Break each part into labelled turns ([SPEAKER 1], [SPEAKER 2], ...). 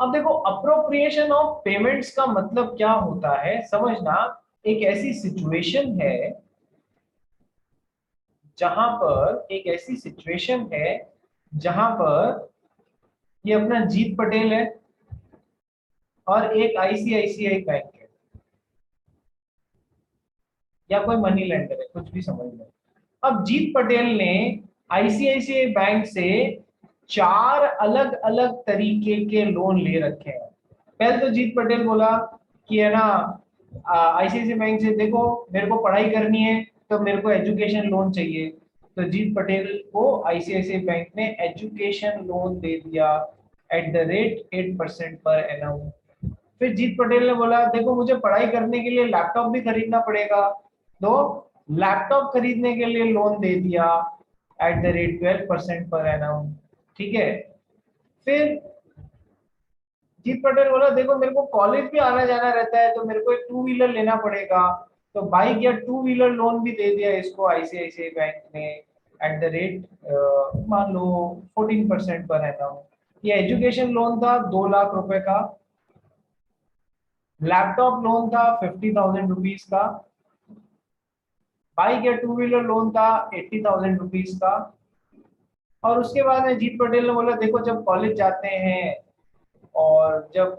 [SPEAKER 1] अब देखो, appropriation of payments का मतलब क्या होता है समझना। एक ऐसी सिचुएशन है जहां पर एक ऐसी सिचुएशन है जहां पर ये अपना जीत पटेल है और एक आईसीआईसीआई बैंक है या कोई मनी लेंडर है, कुछ भी समझ लो। अब जीत पटेल ने आईसीआईसीआई बैंक से चार अलग अलग तरीके के लोन ले रखे हैं। पहले तो जीत पटेल बोला कि है ना, आईसीआईसीआई बैंक से देखो मेरे को पढ़ाई करनी है तो मेरे को एजुकेशन लोन चाहिए। तो जीत पटेल को आईसीआईसीआई बैंक ने एजुकेशन लोन दे दिया at the rate 8% per annum. फिर जीत पटेल ने बोला देखो मुझे पढ़ाई करने के लिए लैपटॉप भी खरीदना पड़ेगा, तो लैपटॉप खरीदने के लिए लोन दे दिया at the rate 12% per annum. ठीक है। फिर जीत पटेल बोला देखो मेरे को कॉलेज भी आना जाना रहता है तो मेरे को एक टू व्हीलर लेना पड़ेगा, तो बाइक या टू व्हीलर लोन भी दे दिया इसको आईसीआईसीआई बैंक ने एट द रेट मान लो 14% पर एनम। ये एजुकेशन लोन था 2 लाख रुपए का। लैपटॉप लोन था 50,000 रुपीज का। बाइक या टू व्हीलर लोन था 80,000 रुपीज का। और उसके बाद में जीत पटेल ने बोला देखो जब कॉलेज जाते हैं और जब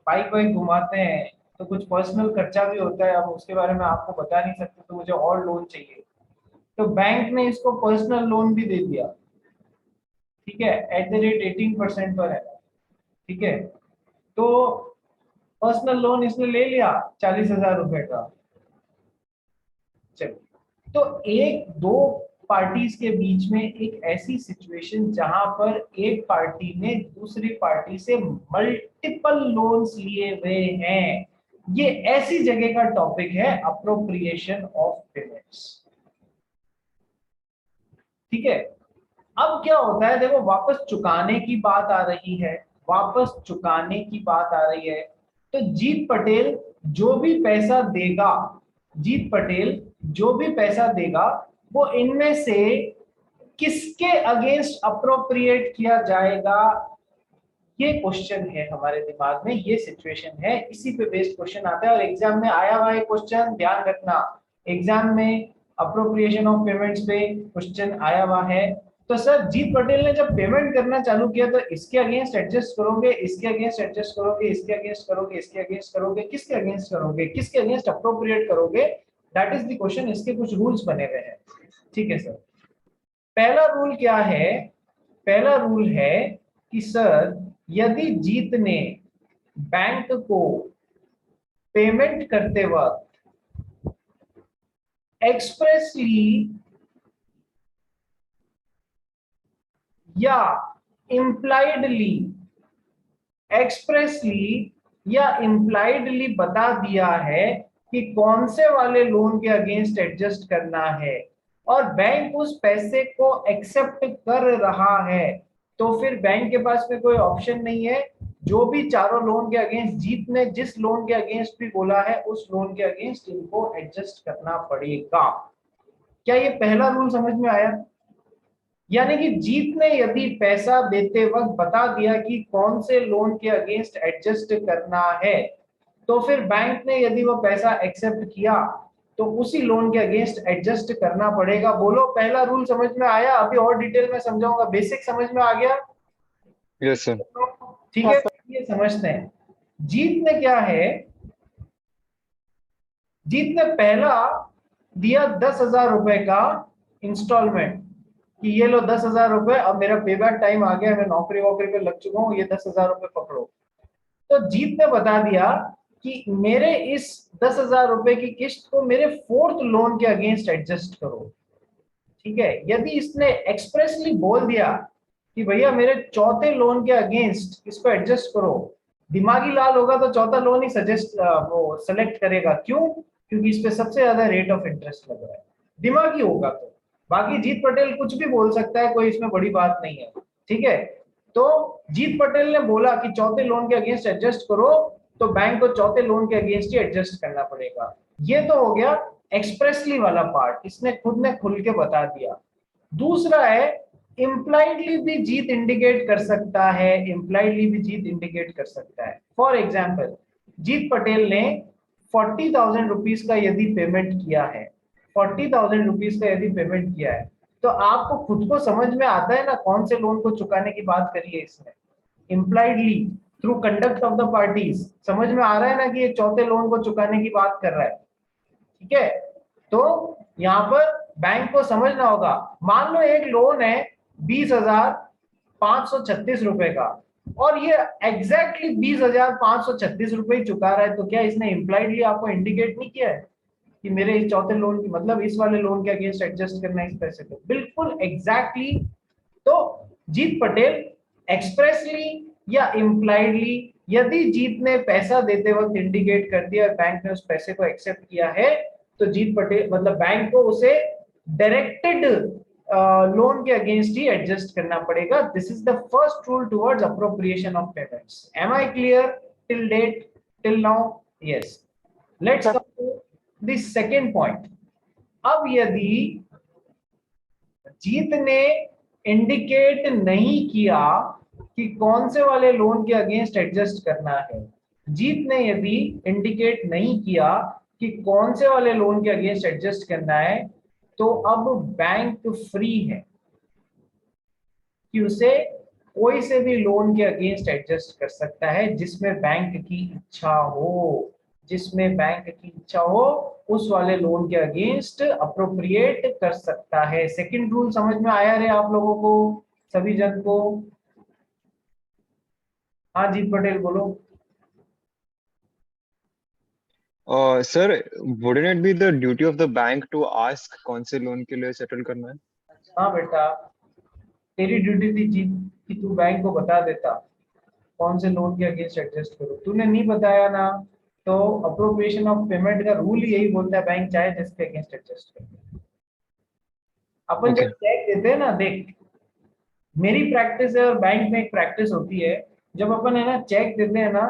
[SPEAKER 1] बाइक वाइक घुमाते हैं तो कुछ पर्सनल खर्चा भी होता है, अब उसके बारे में आपको बता नहीं सकते तो मुझे और लोन चाहिए। तो बैंक ने इसको पर्सनल लोन भी दे दिया। ठीक है, एट द रेट 18% पर है। ठीक है। तो पर्सनल लोन इसने ले लिया 40,000 रुपए का। चलिए, तो एक दो पार्टीज के बीच में एक ऐसी सिचुएशन जहां पर एक पार्टी ने दूसरी पार्टी से मल्टीपल लोन्स लिए हुए हैं, ये ऐसी जगह का टॉपिक है अप्रोप्रिएशन ऑफ पेमेंट्स। ठीक है। अब क्या होता है देखो, वापस चुकाने की बात आ रही है, वापस चुकाने की बात आ रही है। तो जीत पटेल जो भी पैसा देगा, जीत पटेल जो भी पैसा देगा वो इनमें से किसके अगेंस्ट अप्रोप्रिएट किया जाएगा, ये क्वेश्चन है हमारे दिमाग में, ये सिचुएशन है, इसी पे बेस्ड क्वेश्चन आता है और एग्जाम में आया हुआ है क्वेश्चन, ध्यान रखना। एग्जाम में अप्रोप्रिएशन ऑफ पेमेंट्स पे क्वेश्चन आया हुआ है। तो सर जीत पटेल ने जब पेमेंट करना चालू किया तो इसके अगेंस्ट एडजस्ट करोगे, इसके अगेंस्ट एडजस्ट करोगे, इसके अगेंस्ट करोगे, इसके अगेंस्ट करोगे, किसके अगेंस्ट करोगे, किसके अगेंस्ट अप्रोप्रिएट करोगे, दैट इज द क्वेश्चन। इसके कुछ रूल्स बने हुए हैं। ठीक है सर। पहला रूल क्या है? पहला रूल है कि सर यदि जीत ने बैंक को पेमेंट करते वक्त एक्सप्रेसली या इम्प्लाइडली, एक्सप्रेसली या इम्प्लाइडली बता दिया है कि कौन से वाले लोन के अगेंस्ट एडजस्ट करना है और बैंक उस पैसे को एक्सेप्ट कर रहा है, तो फिर बैंक के पास में कोई ऑप्शन नहीं है। जो भी चारों लोन के अगेंस्ट जीत ने जिस लोन के अगेंस्ट भी बोला है उस लोन के अगेंस्ट इनको एडजस्ट करना पड़ेगा। क्या ये पहला रूल समझ में आया? यानी कि जीत ने यदि पैसा देते वक्त बता दिया कि कौन से लोन के अगेंस्ट एडजस्ट करना है, तो फिर बैंक ने यदि वो पैसा एक्सेप्ट किया तो उसी लोन के अगेंस्ट एडजस्ट करना पड़ेगा। बोलो पहला रूल समझ में आया? अभी और डिटेल में समझाऊंगा, बेसिक समझ में आ गया?
[SPEAKER 2] Yes sir.
[SPEAKER 1] ठीक है, ये समझते हैं। जीत ने क्या है, जीत ने पहला दिया 10,000 रुपए का इंस्टॉलमेंट कि ये लो 10,000 रुपए, अब मेरा पे बैक टाइम आ गया, मैं नौकरी वोकरी पे लग चुका हूँ, ये 10,000 रुपए पकड़ो। तो जीत ने बता दिया कि मेरे इस 10,000 रुपए की किस्त को मेरे फोर्थ लोन के अगेंस्ट एडजस्ट करो। ठीक है। यदि इसने एक्सप्रेसली बोल दिया कि भैया मेरे चौथे लोन के अगेंस्ट इसको एडजस्ट करो, दिमागी लाल होगा तो चौथा लोन ही सजेस्ट वो सेलेक्ट करेगा। क्यों? क्योंकि इस पे सबसे ज्यादा रेट ऑफ इंटरेस्ट लग रहा है। दिमागी होगा तो बाकी जीत पटेल कुछ भी बोल सकता है, कोई इसमें बड़ी बात नहीं है। ठीक है। तो जीत पटेल ने बोला कि चौथे लोन के अगेंस्ट एडजस्ट करो, तो बैंक को चौथे लोन के अगेंस्ट ही एडजस्ट करना पड़ेगा। ये तो हो गया एक्सप्रेसली वाला पार्ट, इसने खुद ने खुल के बता दिया। दूसरा है इम्प्लाइडली भी जीत इंडिकेट कर सकता है, इम्प्लाइडली भी जीत इंडिकेट कर सकता है। फॉर एग्जाम्पल, जीत पटेल ने 40,000 रुपीज का यदि पेमेंट किया है, 40,000 रुपीज का यदि पेमेंट किया है, तो आपको खुद को समझ में आता है ना कौन से लोन को चुकाने की बात करी है इसने। Impliedly through conduct of the parties समझ में आ रहा है ना कि ये चौथे लोन को चुकाने की बात कर रहा है। ठीक है, तो यहां पर बैंक को समझना होगा। मान लो एक लोन है 20,536 रुपए का, और ये एग्जैक्टली 20,536 रुपए ही चुका रहा है, तो क्या इसने इम्प्लाइडली आपको इंडिकेट नहीं किया है कि मेरे इस चौथे लोन की मतलब इस वाले लोन के अगेंस्ट एडजस्ट करना है इस पैसे को? बिल्कुल एग्जैक्टली। तो जीत पटेल एक्सप्रेसली या इम्प्लाइडली, यदि जीत ने पैसा देते वक्त इंडिकेट कर दिया और बैंक ने उस पैसे को एक्सेप्ट किया है, तो जीत पटेल मतलब बैंक को उसे डायरेक्टेड लोन के अगेंस्ट ही एडजस्ट करना पड़ेगा। This is the first rule towards appropriation of payments. Am I clear till date, till now? Yes. Let's come to the second point. अब यदि जीत ने इंडिकेट नहीं किया कि कौन से वाले लोन के अगेंस्ट एडजस्ट करना है, जीत ने यदि इंडिकेट नहीं किया कि कौन से वाले लोन के अगेंस्ट एडजस्ट करना है, तो अब बैंक फ्री है कि उसे कोई से भी लोन के अगेंस्ट एडजस्ट कर सकता है जिसमें बैंक की इच्छा हो, जिसमें बैंक की इच्छा हो उस वाले लोन के अगेंस्ट अप्रोप्रिएट कर सकता है। सेकंड रूल समझ में आया रे आप लोगों को, सभी जन को? हाँ जीत पटेल बोलो।
[SPEAKER 2] Sir, wouldn't it be the duty of the bank to ask कौन से लोन के लिए सेटल करना है?
[SPEAKER 1] हाँ बेटा, तेरी ड्यूटी थी जीत कि तू बैंक को बता देता कौन से लोन के अगेंस्ट एडजस्ट करो, तूने नहीं बताया ना, तो अप्रोप्रिएशन ऑफ पेमेंट का रूल ही यही बोलता है बैंक चाहे जिसके अगेंस्ट एडजस्ट करे। अपन जब
[SPEAKER 2] Okay.
[SPEAKER 1] चेक देते हैं ना, देख मेरी प्रैक्टिस है और बैंक में एक प्रैक्टिस होती है, जब अपन है ना चेक देते हैं ना,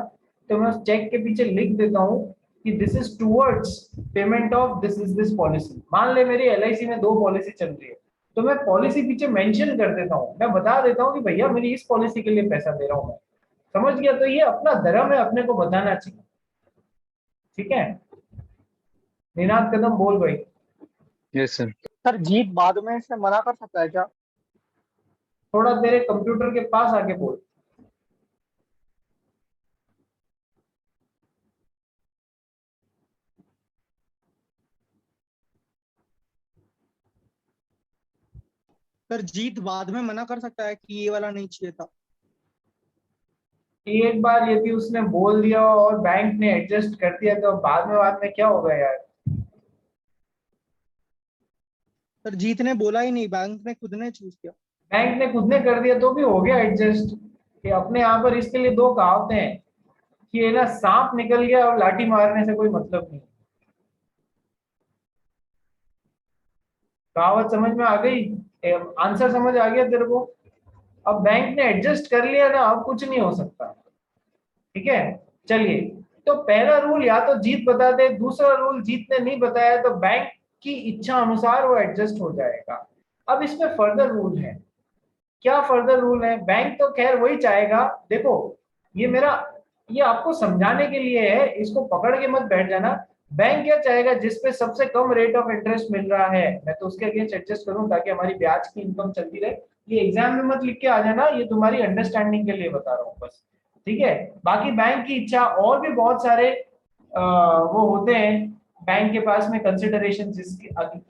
[SPEAKER 1] तो मैं उस चेक के पीछे लिख देता हूँ कि this is towards payment of this is this policy. मान ले मेरी एलआईसी में 2 पॉलिसी चल रही है, तो मैं पॉलिसी पीछे मेंशन कर देता हूँ, मैं बता देता हूँ कि भैया मेरी इस पॉलिसी के लिए पैसा दे रहा हूँ मैं। समझ गया? तो ये अपना धर्म है, अपने को बताना चाहिए। ठीक है, निनाद कदम बोल भाई।
[SPEAKER 2] Yes, sir.
[SPEAKER 3] सर जीत बाद में इससे मना कर सकता है क्या?
[SPEAKER 1] थोड़ा तेरे कंप्यूटर के पास आके बोल।
[SPEAKER 3] सर जीत बाद में मना कर सकता है कि ये वाला नहीं चाहिए था?
[SPEAKER 1] एक बार यदि उसने बोल दिया और बैंक ने एडजस्ट कर दिया, तो बाद में क्या होगा यार?
[SPEAKER 3] सर जीत ने बोला ही नहीं, बैंक ने खुद ने चूज किया।
[SPEAKER 1] बैंक ने खुद ने कर दिया तो भी हो गया एडजस्ट। कि अपने यहाँ पर इसके लिए 2 कहावतें हैं कि ये ना सांप निकल गया और लाठी मारने से कोई मतलब नहीं। कहावत समझ में आ गई? आंसर समझ आ गया तेरे को? अब बैंक ने एडजस्ट कर लिया ना, अब कुछ नहीं हो सकता। ठीक है, चलिए। तो पहला रूल या तो जीत बता दे, दूसरा रूल जीत ने नहीं बताया तो बैंक की इच्छा अनुसार वो एडजस्ट हो जाएगा। अब इसमें फर्दर रूल है। क्या फर्दर रूल है? बैंक तो खैर वही चाहेगा। देखो, ये मेरा ये आपको समझाने के लिए है, इसको पकड़ के मत बैठ जाना। बैंक क्या चाहेगा? जिस पे सबसे कम रेट ऑफ इंटरेस्ट मिल रहा है, मैं तो उसके अगेंस्ट एडजस्ट करूं ताकि हमारी ब्याज की इनकम चलती रहे। ये एग्जाम में मत लिख के आ जाना, ये तुम्हारी अंडरस्टैंडिंग के लिए बता रहा हूँ बस। ठीक है, बाकी बैंक की इच्छा और भी बहुत सारे वो होते हैं बैंक के पास में कंसिडरेशन,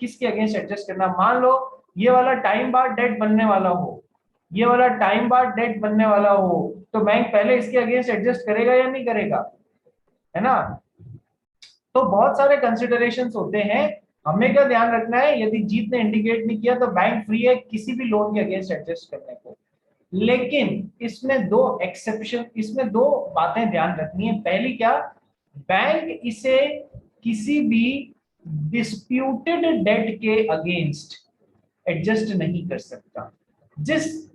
[SPEAKER 1] किसके अगेंस्ट एडजस्ट करना। मान लो ये वाला टाइम बार डेट बनने वाला हो, ये वाला टाइम बार डेट बनने वाला हो, तो बैंक पहले इसके अगेंस्ट एडजस्ट करेगा या नहीं करेगा? है ना? तो बहुत सारे कंसिडरेशंस होते हैं। हमें क्या ध्यान रखना है? यदि जीत ने इंडिकेट नहीं किया तो बैंक फ्री है किसी भी लोन के अगेंस्ट एडजस्ट करने को। लेकिन इसमें 2 एक्सेप्शन, इसमें 2 बातें ध्यान रखनी है। पहली क्या? बैंक इसे किसी भी डिस्प्यूटेड डेट के अगेंस्ट एडजस्ट नहीं कर सकता। जिस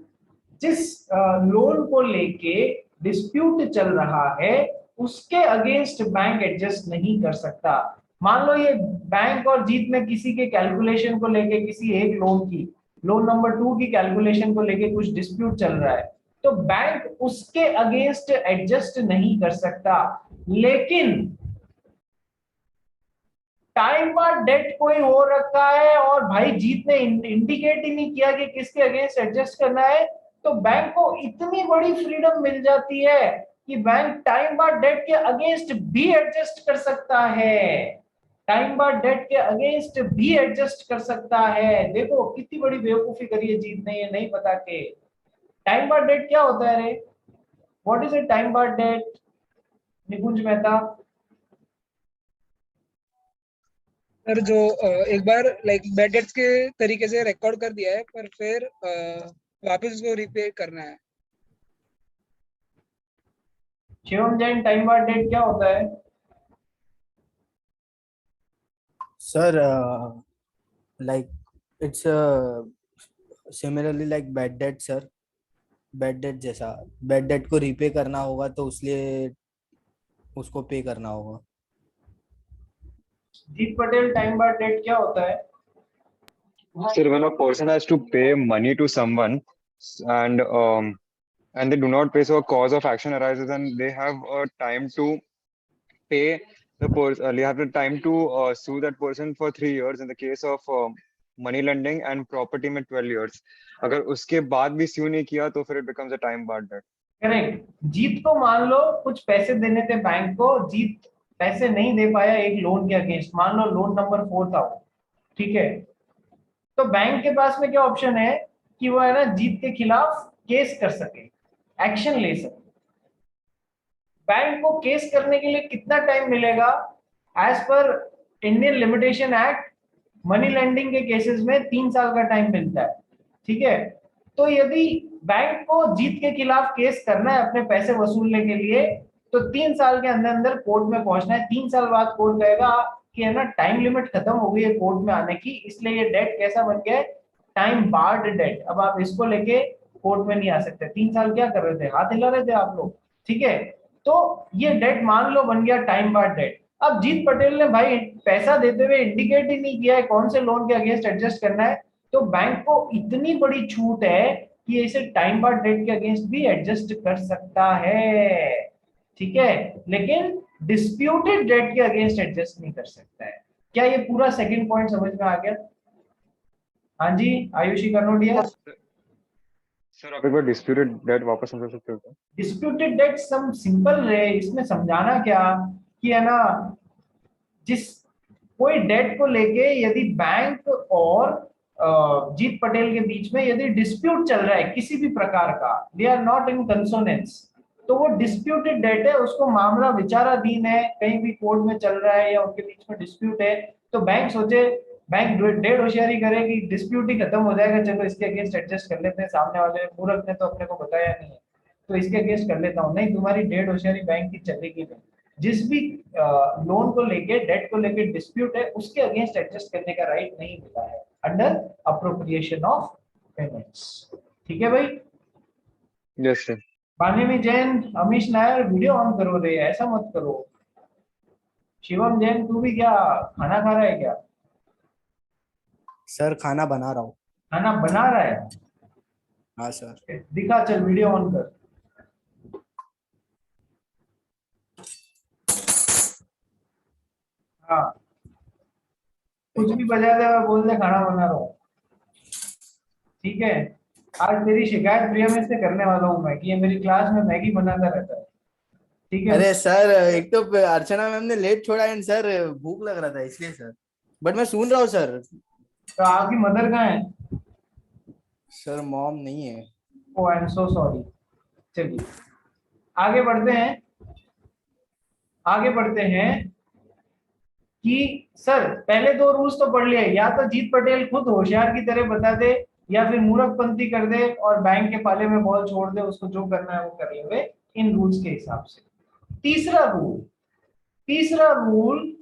[SPEAKER 1] जिस लोन को लेके डिस्प्यूट चल रहा है उसके अगेंस्ट बैंक एडजस्ट नहीं कर सकता। मान लो ये बैंक और जीत में किसी के कैलकुलेशन को लेके किसी एक लोन की लोन नंबर 2 की कैलकुलेशन को लेके कुछ डिस्प्यूट चल रहा है, तो बैंक उसके अगेंस्ट एडजस्ट नहीं कर सकता। लेकिन टाइम बार डेट कोई और रखा है और भाई जीत ने इंडिकेट ही नहीं किया कि किसके अगेंस्ट एडजस्ट करना है, तो बैंक को इतनी बड़ी फ्रीडम मिल जाती है कि बैंक टाइम बार डेट के अगेंस्ट भी एडजस्ट कर सकता है। टाइम बार डेट के अगेंस्ट भी एडजस्ट कर सकता है। देखो कितनी बड़ी बेवकूफी करी है जीत ने, ये नहीं पता के टाइम बार डेट क्या होता है रे। What is a time bar debt, Nikunj Mehta?
[SPEAKER 4] Sir जो एक बार लाइक बैड डेट्स के तरीके से रिकॉर्ड कर दिया है पर फिर वापस उसको रिपे करना है।
[SPEAKER 1] Shivam Jain, time bar date क्या होता है?
[SPEAKER 5] Sir, like it's similarly like bad debt, sir. Bad debt जैसा bad debt को repay करना होगा तो उसलिए उसको पे करना होगा।
[SPEAKER 1] जीत पटेल, टाइम बार डेट क्या होता है?
[SPEAKER 2] Sir, when a person has to pay money to someone and they do not pay, so a cause of action arises and they have a time to pay the person. They have the time to sue that person for 3 years. In the case of money lending and property में 12 years. अगर उसके बाद भी sue नहीं किया तो फिर it becomes a time barred debt.
[SPEAKER 1] Correct. जीत को मान लो कुछ पैसे देने थे बैंक को, जीत पैसे नहीं दे पाया एक लोन के अगेंस्ट, मान लो लोन नंबर 4 था वो, ठीक है? तो बैंक के पास में क्या ऑप्शन है कि वो है ना जीत के खिलाफ केस कर सके, एक्शन ले सके। बैंक को केस करने के लिए कितना टाइम मिलेगा? As per Indian limitation act money lending के केसेस में 3 साल का टाइम मिलता है, ठीक है? तो यदि बैंक को जीत के खिलाफ केस करना है अपने पैसे वसूलने के लिए, तो 3 साल के अंदर अंदर कोर्ट में पहुंचना है। 3 साल बाद कोर्ट कहेगा कि है ना टाइम लिमिट खत्म हो गई है कोर्ट में आने की, इसलिए ये डेट कैसा बन गया है, टाइम बार्ड डेट। अब आप इसको लेके कोर्ट में नहीं आ सकते। 3 साल क्या कर रहे थे, हाथ हिला रहे थे आप लोग, ठीक है? तो ये डेट मान लो बन गया टाइम बार्ड डेट। अब जीत पटेल ने भाई पैसा देते हुए इंडिकेट ही नहीं किया है कौन से लोन के अगेंस्ट एडजस्ट करना है, तो बैंक को इतनी बड़ी छूट है कि इसे टाइम बार्ड डेट के अगेंस्ट भी एडजस्ट कर सकता है, ठीक है? लेकिन डिस्प्यूटेड डेट के अगेंस्ट एडजस्ट नहीं कर सकता है। क्या ये पूरा सेकंड पॉइंट समझ में आ गया? हाँ जी, आयुषी कनोडिया।
[SPEAKER 2] सर आप एक बार disputed debt वापस समझा सकते हो क्या?
[SPEAKER 1] डिस्प्यूटेड डेट सम सिंपल रहे, इसमें समझाना क्या कि है ना, जिस कोई डेट को लेके यदि बैंक और जीत पटेल के बीच में यदि डिस्प्यूट चल रहा है किसी भी प्रकार का, दे आर नॉट इन कंसोनेंस, तो वो डिस्प्यूटेड डेट है, उसको मामला विचाराधीन है, कहीं भी कोर्ट में चल रहा है या उनके बीच में डिस्प्यूट है, तो बैंक सोचे, बैंक डेढ़ होशियारी करे कि डिस्प्यूट ही खत्म हो जाएगा, चलो इसके अगेंस्ट एडजस्ट कर लेते हैं, सामने वाले मूर्ख ने तो अपने को बताया नहीं है तो इसके अगेंस्ट कर लेता हूँ। नहीं, तुम्हारी डेढ़ होशियारी बैंक की चलेगी नहीं। जिस भी लोन को लेके डेट को लेके डिस्प्यूट है उसके अगेंस्ट एडजस्ट करने का राइट नहीं मिला है अंडर अप्रोप्रिएशन ऑफ पेमेंट्स, ठीक है भाई?
[SPEAKER 2] Yes sir.
[SPEAKER 1] Panini Jain, Amish Nair, video on करो रे, ऐसा मत करो। शिवम जैन, तू भी क्या खाना खा रहा है क्या?
[SPEAKER 5] सर खाना बना रहा हूँ।
[SPEAKER 1] खाना बना रहा है?
[SPEAKER 5] हाँ सर।
[SPEAKER 1] दिखा, चल वीडियो ऑन कर। हाँ, कुछ भी बजा दे और बोल दे खाना बना रहा हूँ, ठीक है? आज तेरी शिकायत प्रियम से करने वाला हूँ मैं कि ये मेरी क्लास में मैगी बनाता रहता है, ठीक है?
[SPEAKER 5] अरे सर एक तो अर्चना मैम ने लेट छोड़ा है सर, भूख लग रहा था इसलिए सर, बट मैं सुन रहा हूँ सर।
[SPEAKER 1] तो आपकी मदर कहाँ है?
[SPEAKER 5] सर मॉम नहीं है।
[SPEAKER 1] ओ आई एम सो सॉरी। चलिए आगे बढ़ते हैं, आगे बढ़ते हैं कि सर पहले 2 रूल्स तो पढ़ लिए, या तो जीत पटेल खुद होशियार की तरह बता दे या फिर मूर्खपंती कर दे और बैंक के पाले में बॉल छोड़ दे, उसको जो करना है वो कर ले इन रूल्स के हिसाब से। तीसरा रूल, तीसरा रूल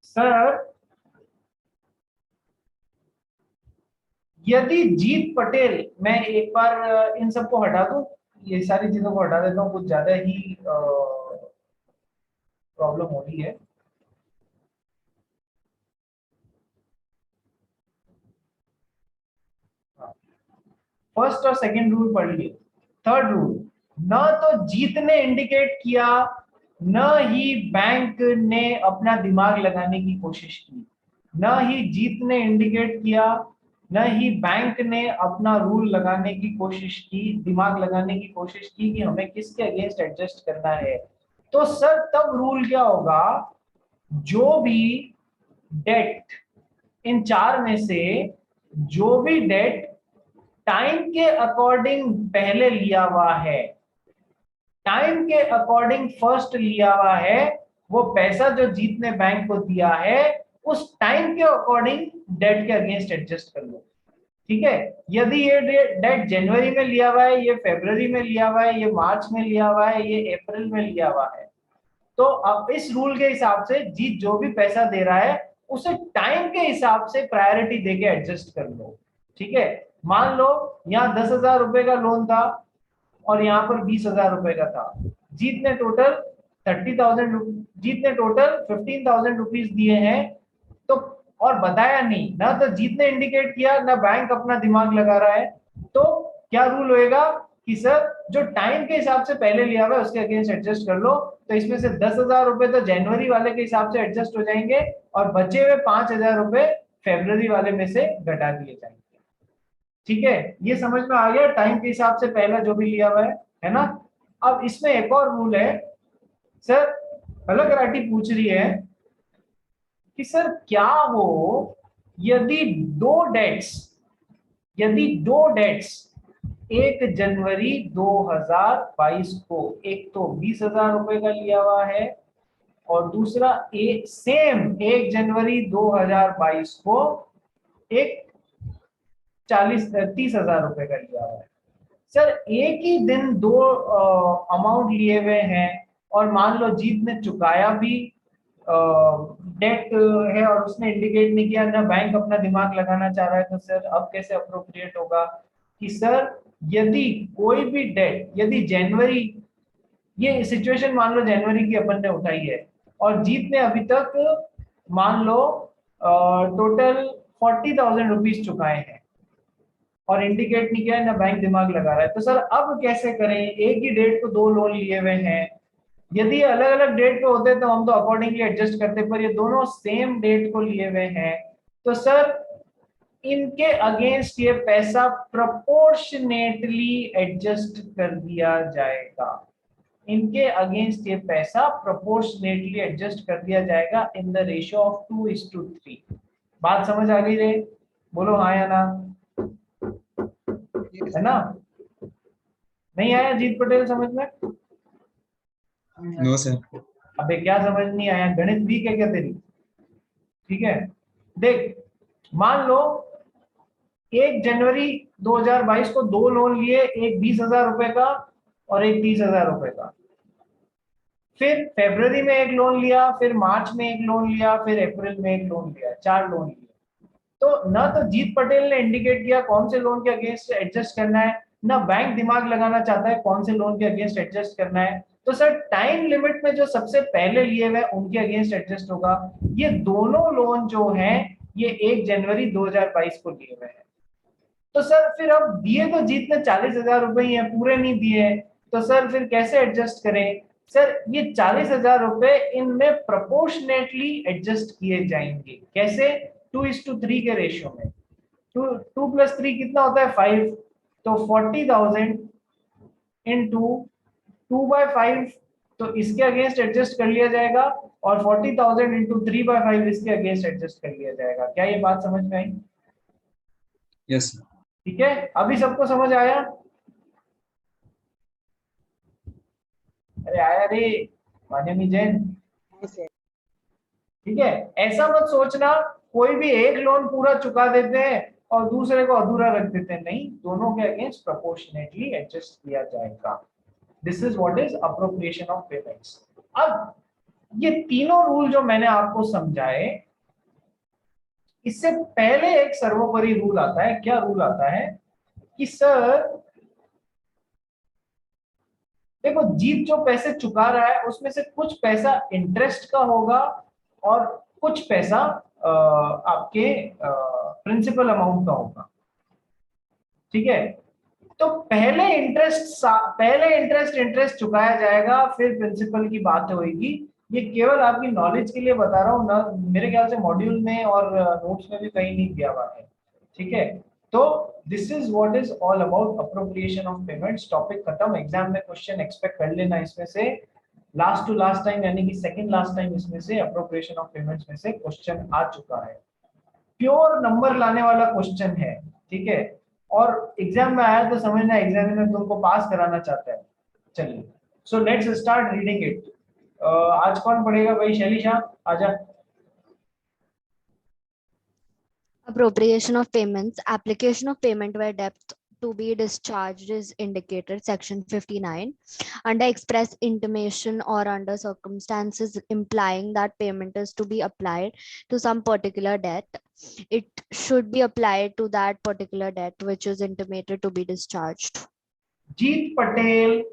[SPEAKER 1] सर, यदि जीत पटेल, मैं एक बार इन सबको हटा दूं, ये सारी चीजों को हटा देता हूं, कुछ ज्यादा ही प्रॉब्लम हो रही है। फर्स्ट और सेकंड रूल पढ़ लिए। थर्ड रूल, न तो जीत ने इंडिकेट किया न ही बैंक ने अपना दिमाग लगाने की कोशिश की, न ही जीत ने इंडिकेट किया न ही बैंक ने अपना रूल लगाने की कोशिश की, दिमाग लगाने की कोशिश की कि हमें किसके अगेंस्ट एडजस्ट करना है। तो सर तब रूल क्या होगा, जो भी डेट इन चार में से जो भी डेट टाइम के अकॉर्डिंग पहले लिया हुआ है, टाइम के अकॉर्डिंग फर्स्ट लिया हुआ है, वो पैसा जो जीत ने बैंक को दिया है उस टाइम के अकॉर्डिंग डेट के अगेंस्ट एडजस्ट कर लो। ठीक है, यदि ये डेट जनवरी में लिया हुआ है, ये फरवरी में लिया हुआ है, ये मार्च में लिया हुआ है, ये अप्रैल में लिया हुआ है, तो अब इस रूल के हिसाब से जीत जो भी पैसा दे रहा है उसे टाइम के हिसाब से प्रायोरिटी देके एडजस्ट कर लो। ठीक है, मान लो यहाँ 10,000 रुपए का लोन था और यहाँ पर 20,000 रुपए का था, जीत ने टोटल 15,000 रुपीज दिए हैं, तो और बताया नहीं ना, तो जीत ने इंडिकेट किया ना बैंक अपना दिमाग लगा रहा है, तो क्या रूल होएगा कि सर जो टाइम के हिसाब से पहले लिया हुआ है उसके अगेंस्ट एडजस्ट कर लो। तो इसमें से 10,000 रुपए तो जनवरी वाले के हिसाब से एडजस्ट हो जाएंगे और बचे हुए 5,000 रुपए फरवरी वाले में से घटा दिए जाएंगे। ठीक है, ये समझ में आ गया, टाइम के हिसाब से पहला जो भी लिया हुआ है ना। अब इसमें एक और रूल है सर, अलग राठी पूछ रही है कि सर क्या हो यदि दो डेट्स 1 जनवरी 2022 को एक तो 20,000 रुपए का लिया हुआ है और दूसरा सेम 1 जनवरी 2022 को एक 30,000 रुपए का लिया हुआ है। सर एक ही दिन दो अमाउंट लिए हुए हैं और मान लो जीत ने चुकाया भी डेट है और उसने इंडिकेट नहीं किया, ना बैंक अपना दिमाग लगाना चाह रहा है, तो सर अब कैसे अप्रोप्रिएट होगा कि सर यदि कोई भी डेट, यदि जनवरी, ये सिचुएशन मान लो जनवरी की अपन ने उठाई है और जीत ने अभी तक मान लो टोटल 40,000 रुपीज चुकाए हैं और इंडिकेट नहीं किया है, ना बैंक दिमाग लगा रहा है, तो सर अब कैसे करें, एक ही डेट को दो लोन लिए हुए हैं, यदि अलग अलग डेट पे होते तो हम तो अकॉर्डिंगली एडजस्ट करते, पर ये दोनों सेम डेट को लिए हुए हैं, तो सर इनके अगेंस्ट ये पैसा प्रोपोर्शनेटली एडजस्ट कर दिया जाएगा, इनके अगेंस्ट ये पैसा प्रोपोर्शनेटली एडजस्ट कर दिया जाएगा इन द रेशियो ऑफ 2:3। बात समझ आ गई रे, बोलो हाँ या ना, है ना? नहीं आया जीत पटेल समझ में?
[SPEAKER 6] No sir.
[SPEAKER 1] अबे क्या समझ नहीं आया, गणित वीक है क्या तेरी? ठीक है, देख मान लो 1 जनवरी 2022 को दो लोन लिए, एक 20,000 रुपए का और एक 30,000 रुपए का, फिर फरवरी में एक लोन लिया, फिर मार्च में एक लोन लिया, फिर अप्रैल में एक लोन लिया, 4 लोन लिए। तो ना तो जीत पटेल ने इंडिकेट किया कौन से लोन के अगेंस्ट एडजस्ट करना है, ना बैंक दिमाग लगाना चाहता है कौन से लोन के अगेंस्ट एडजस्ट करना है, तो सर टाइम लिमिट में जो सबसे पहले लिए हुए उनके अगेंस्ट एडजस्ट होगा। ये दोनों लोन जो हैं ये 1 जनवरी 2022 को लिए हुए हैं, तो सर फिर अब दिए तो जीत ने 40,000 रुपए ही है, पूरे नहीं दिए, तो सर फिर कैसे एडजस्ट करें? सर ये 40,000 रुपए इनमें प्रोपोर्शनेटली एडजस्ट किए जाएंगे, कैसे? 2:3 के रेशियो में। 2 + 3 कितना होता है? 5, तो 40,000 इंटू 2/5, तो इसके अगेंस्ट एडजस्ट कर लिया जाएगा और 40,000 इंटू 3/5 इसके अगेंस्ट एडजस्ट कर लिया जाएगा। क्या ये बात समझ में आई?
[SPEAKER 6] Yes sir.
[SPEAKER 1] ठीक है, अभी सबको समझ आया? अरे आया रे मान्यमी जैन। ठीक है, ऐसा मत सोचना कोई भी एक लोन पूरा चुका देते हैं और दूसरे को अधूरा रख देते हैं, नहीं, दोनों के अगेंस्ट प्रोपोर्शनेटली एडजस्ट किया जाएगा। This is what is appropriation of payments. अब ये तीनों रूल जो मैंने आपको समझाए, इससे पहले एक सर्वोपरि रूल आता है। क्या रूल आता है कि सर देखो जीत जो पैसे चुका रहा है उसमें से कुछ पैसा इंटरेस्ट का होगा और कुछ पैसा आपके प्रिंसिपल अमाउंट का होगा। ठीक है, तो पहले इंटरेस्ट चुकाया जाएगा, फिर प्रिंसिपल की बात होगी। ये केवल आपकी नॉलेज के लिए बता रहा हूँ ना, मेरे ख्याल से मॉड्यूल में और नोट्स में भी कहीं नहीं दिया हुआ है, ठीक है। तो this is what is all about appropriation of payments. Topic खत्म। एग्जाम में क्वेश्चन एक्सपेक्ट कर लेना इसमें से, लास्ट टू लास्ट टाइम यानी कि सेकंड लास्ट टाइम इसमें से अप्रोप्रिएशन ऑफ पेमेंट्स में से क्वेश्चन आ चुका है। प्योर नंबर लाने वाला क्वेश्चन है, ठीक है। और एग्जाम में आया तो समझना एग्जामिनर तुमको पास कराना चाहता है। चलिए, so let's start reading it. आज कौन पढ़ेगा भाई? शैलिशा आजा।
[SPEAKER 7] Appropriation of payments. Application of payment where debt to be discharged is indicated, section 59. Under express intimation or under circumstances implying that payment is to be applied to some particular debt, it should be applied to that particular debt which is intimated to be discharged.
[SPEAKER 1] जीत पटेल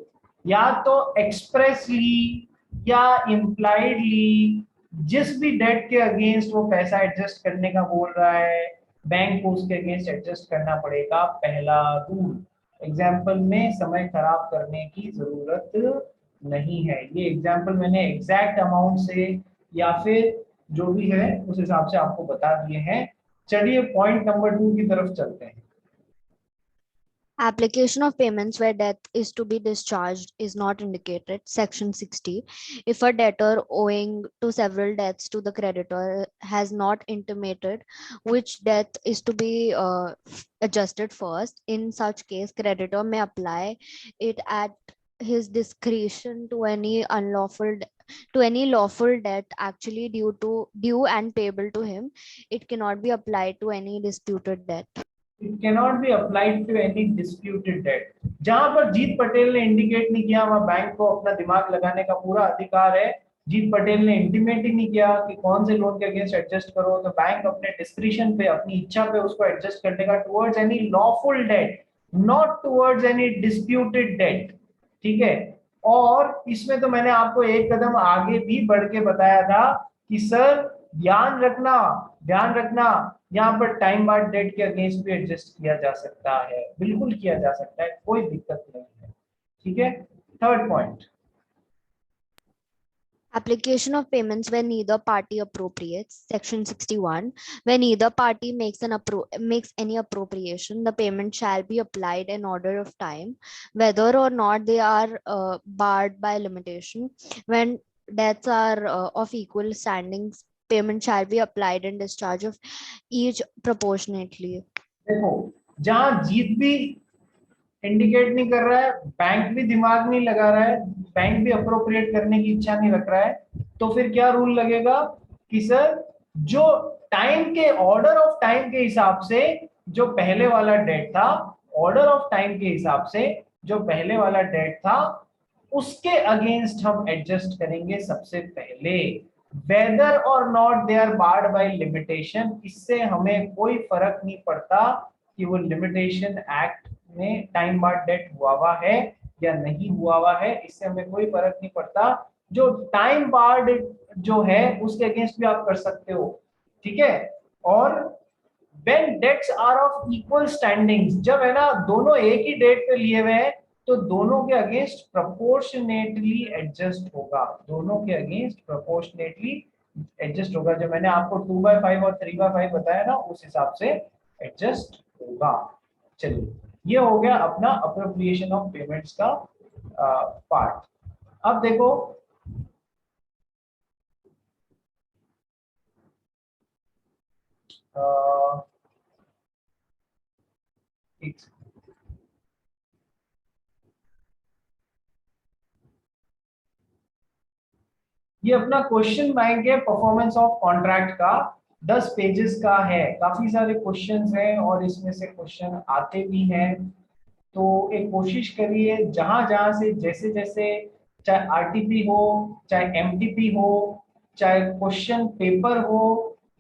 [SPEAKER 1] या तो expressly या impliedly जिस भी date के against वो पैसा adjust करने का बोल रहा है, बैंक को उसके अगेंस्ट एडजस्ट करना पड़ेगा। पहला रूल, एग्जाम्पल में समय खराब करने की जरूरत नहीं है। ये एग्जाम्पल मैंने एग्जैक्ट अमाउंट से या फिर जो भी है उस हिसाब से आपको बता दिए हैं। चलिए पॉइंट नंबर 2 की तरफ चलते हैं।
[SPEAKER 7] Application of payments where debt is to be discharged is not indicated, section 60. If a debtor owing to several debts to the creditor has not intimated which debt is to be adjusted first, in such case creditor may apply it at his discretion to any lawful debt actually due and payable to him. It cannot be applied to any disputed debt.
[SPEAKER 1] It cannot be applied to any disputed debt. जहां पर जीत पटेल ने indicate नहीं किया वहां bank को अपना दिमाग लगाने का पूरा अधिकार है। जीत पटेल ने इंटीमेट ही नहीं किया कि कौन से लोन के अगेंस्ट एडजस्ट करो, तो बैंक अपने डिस्क्रिशन पे, अपनी इच्छा पे उसको एडजस्ट कर देगा towards any lawful debt, not towards any disputed debt, ठीक है। और इसमें तो मैंने आपको एक कदम आगे भी बढ़ के बताया था कि सर ध्यान रखना यहाँ पर टाइम बार्ड डेट के अगेंस्ट भी एडजस्ट किया जा सकता है, बिल्कुल किया जा सकता है, कोई दिक्कत नहीं है, ठीक है। Third point,
[SPEAKER 7] Application of payments when neither party appropriates, section 61. When neither party makes any appropriation, the payment shall be applied in order of time, whether or not they are barred by limitation. When debts are of equal standings, payment shall be applied in discharge of each proportionately.
[SPEAKER 1] देखो जहां जीत भी indicate नहीं कर रहा है, bank भी दिमाग नहीं लगा रहा है, बैंक भी अप्रोप्रिएट करने की इच्छा नहीं रख रहा है, तो फिर क्या रूल लगेगा कि सर जो टाइम के ऑर्डर ऑफ टाइम के हिसाब से जो पहले वाला डेट था, ऑर्डर ऑफ टाइम के हिसाब से जो पहले वाला डेट था उसके अगेंस्ट हम एडजस्ट करेंगे सबसे पहले, वेदर और not they are barred by limitation. इससे हमें कोई फर्क नहीं पड़ता कि वो लिमिटेशन एक्ट में टाइम बार्ड डेट हुआ है या नहीं हुआ है, इससे हमें कोई फर्क नहीं पड़ता। जो टाइम बार्ड जो है उसके अगेंस्ट भी आप कर सकते हो, ठीक है। और when debts are of equal standings, जब है ना दोनों एक ही डेट पे लिए हुए हैं तो दोनों के अगेंस्ट प्रोपोर्शनेटली एडजस्ट होगा, दोनों के अगेंस्ट प्रोपोर्शनेटली एडजस्ट होगा। जो मैंने आपको 2/5 और 3/5 बताया ना उस हिसाब से एडजस्ट होगा। चलिए ये हो गया अपना अप्रोप्रिएशन ऑफ पेमेंट्स का पार्ट। अब देखो ये अपना क्वेश्चन बैंक है परफॉर्मेंस ऑफ कॉन्ट्रैक्ट का, 10 पेजेस का है, काफी सारे क्वेश्चंस हैं और इसमें से क्वेश्चन आते भी हैं। तो एक कोशिश करिए जहां जहां से जैसे जैसे, चाहे आरटीपी हो, चाहे एमटीपी हो, चाहे क्वेश्चन पेपर हो,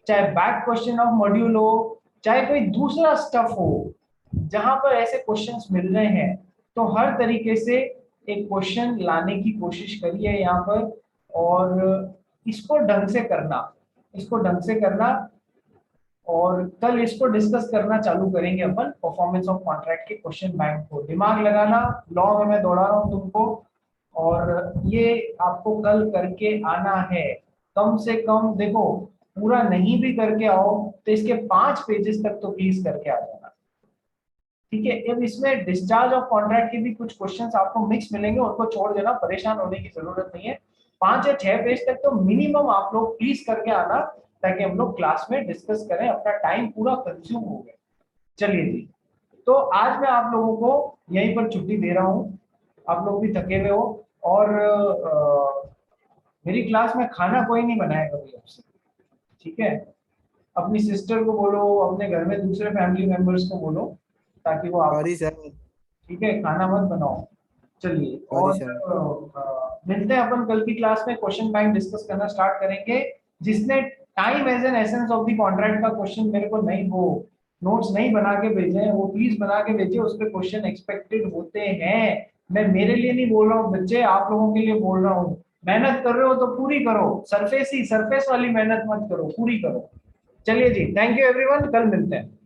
[SPEAKER 1] चाहे बैक क्वेश्चन ऑफ मॉड्यूल हो, चाहे कोई दूसरा स्टफ हो, जहां पर ऐसे क्वेश्चंस मिल रहे हैं तो हर तरीके से एक क्वेश्चन लाने की कोशिश करिए यहाँ पर, और इसको ढंग से करना, इसको ढंग से करना। और कल इसको डिस्कस करना चालू करेंगे अपन परफॉर्मेंस ऑफ कॉन्ट्रैक्ट के क्वेश्चन बैंक को। दिमाग लगाना, लॉ में मैं दौड़ा रहा हूँ तुमको, और ये आपको कल करके आना है। कम से कम देखो, पूरा नहीं भी करके आओ तो इसके 5 पेजेस तक तो प्लीज करके आ जाना, ठीक है। अब इसमें डिस्चार्ज ऑफ कॉन्ट्रैक्ट के भी कुछ क्वेश्चंस आपको मिक्स मिलेंगे, उनको छोड़ देना, परेशान होने की जरूरत नहीं है। 5 या 6 पेज तक तो मिनिमम आप लोग प्लीज करके आना, ताकि हम लोग क्लास में डिस्कस करें, अपना टाइम पूरा कंज्यूम हो गया। चलिए जी, तो आज मैं आप लोगों को यहीं पर छुट्टी दे रहा हूँ, आप लोग भी थके हुए हो, और मेरी क्लास में खाना कोई नहीं बनाएगा अभी आपसे, ठीक है। अपनी सिस्टर को बोलो, अपने घर में दूसरे फैमिली मेंबर्स को बोलो, ताकि वो आप,
[SPEAKER 5] सॉरी सर,
[SPEAKER 1] ठीक है, खाना मत बनाओ। चलिए, और
[SPEAKER 5] सॉरी सर।
[SPEAKER 1] मिलते हैं अपन कल की क्लास में, क्वेश्चन बैंक डिस्कस करना स्टार्ट करेंगे। जिसने time as an essence of the contract का क्वेश्चन मेरे को नहीं, वो नोट्स नहीं बना के भेजे हैं, वो प्लीज बना के भेजिए, उस पर क्वेश्चन एक्सपेक्टेड होते हैं। मैं मेरे लिए नहीं बोल रहा हूँ बच्चे, आप लोगों के लिए बोल रहा हूँ। मेहनत कर रहे हो तो पूरी करो, सरफेस वाली मेहनत मत करो, पूरी करो। चलिए जी, थैंक यू एवरीवन, कल मिलते हैं।